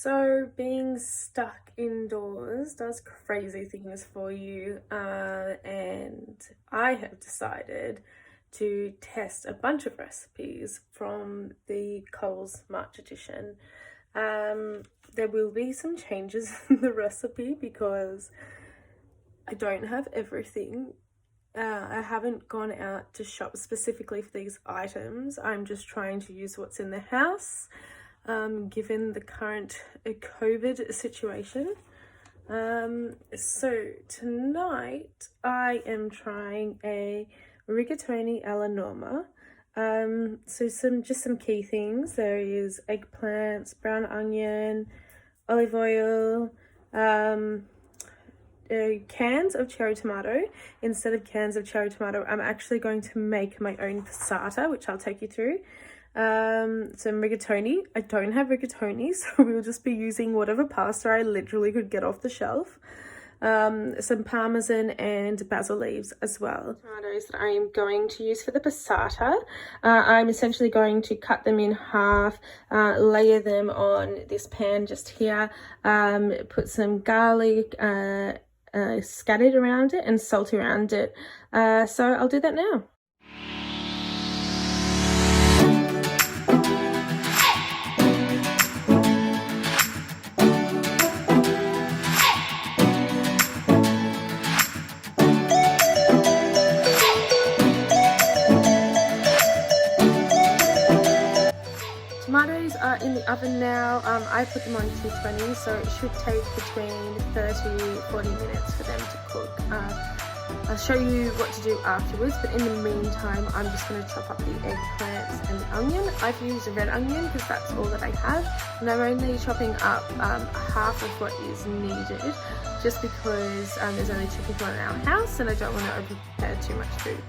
So being stuck indoors does crazy things for you, and I have decided to test a bunch of recipes from the Coles March edition. There will be some changes in the recipe because I don't have everything. I haven't gone out to shop specifically for these items. I'm just trying to use what's in the house. Given the current COVID situation. So tonight I am trying a Rigatoni Alla Norma. So some key things. There is eggplants, brown onion, olive oil, cans of cherry tomato. Instead of cans of cherry tomato, I'm actually going to make my own passata, which I'll take you through. Some rigatoni. I don't have rigatoni, so we'll just be using whatever pasta I literally could get off the shelf. Some parmesan and basil leaves as well. Tomatoes that I am going to use for the passata. I'm essentially going to cut them in half, layer them on this pan just here, put some garlic scattered around it and salt around it. So I'll do that now. Tomatoes are in the oven now. I put them on 220, so it should take between 30-40 minutes for them to cook. I'll show you what to do afterwards, but in the meantime I'm just going to chop up the eggplants and the onion. I've used a red onion because that's all that I have, and I'm only chopping up half of what is needed just because there's only 2 people in our house and I don't want to over prepare too much food.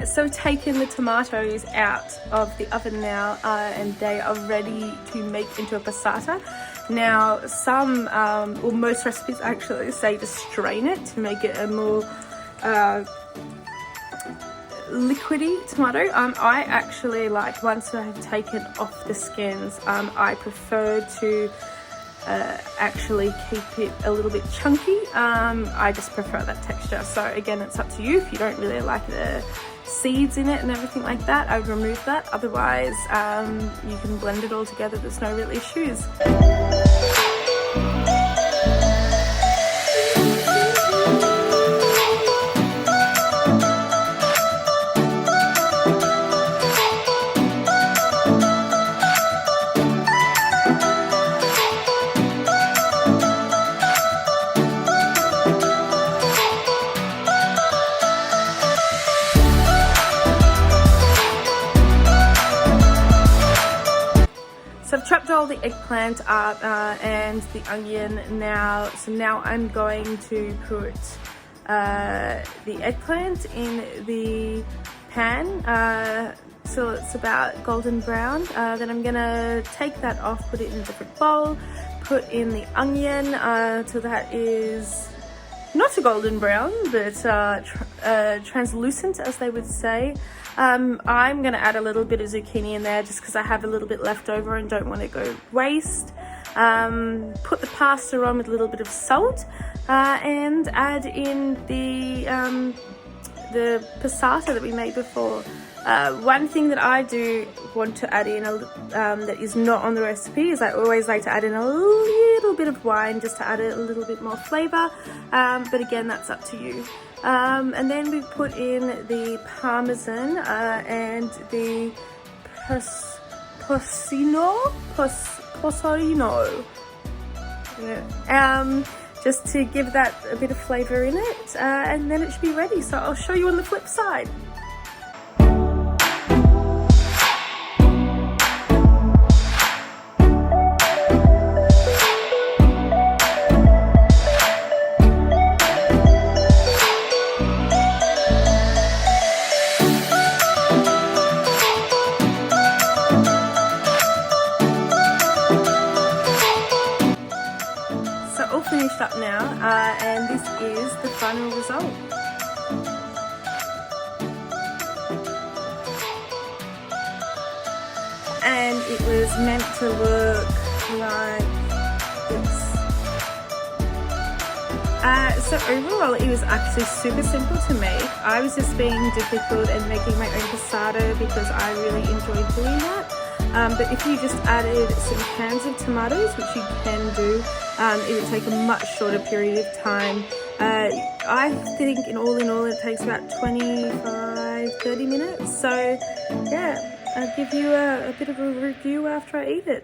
So taking the tomatoes out of the oven now, and they are ready to make into a passata. Now some, or most recipes actually say to strain it to make it a more liquidy tomato. I actually like, once I have taken off the skins, I prefer to actually keep it a little bit chunky. I just prefer that texture. So again, it's up to you. If you don't really like the seeds in it and everything like that, I would remove that. Otherwise, you can blend it all together. There's no real issues. So I've chopped all the eggplant up and the onion now. So now I'm going to put the eggplant in the pan so it's about golden brown. Then I'm gonna take that off, put it in a different bowl, put in the onion so that is not a golden brown, but translucent, as they would say. I'm going to add a little bit of zucchini in there just because I have a little bit left over and don't want to go waste. Put the pasta on with a little bit of salt and add in the passata that we made before. One thing that I do want to add in that is not on the recipe is I always like to add in a little bit of wine just to add a little bit more flavour, but again, that's up to you. And then we put in the parmesan and the porcino, just to give that a bit of flavour in it, and then it should be ready. So I'll show you on the flip side. final result. And it was meant to look like this. So overall it was actually super simple to make. I was just being difficult and making my own passata because I really enjoyed doing that. But if you just added some cans of tomatoes, which you can do, it would take a much shorter period of time. I think in all it takes about 25-30 minutes. So yeah, I'll give you a bit of a review after I eat it.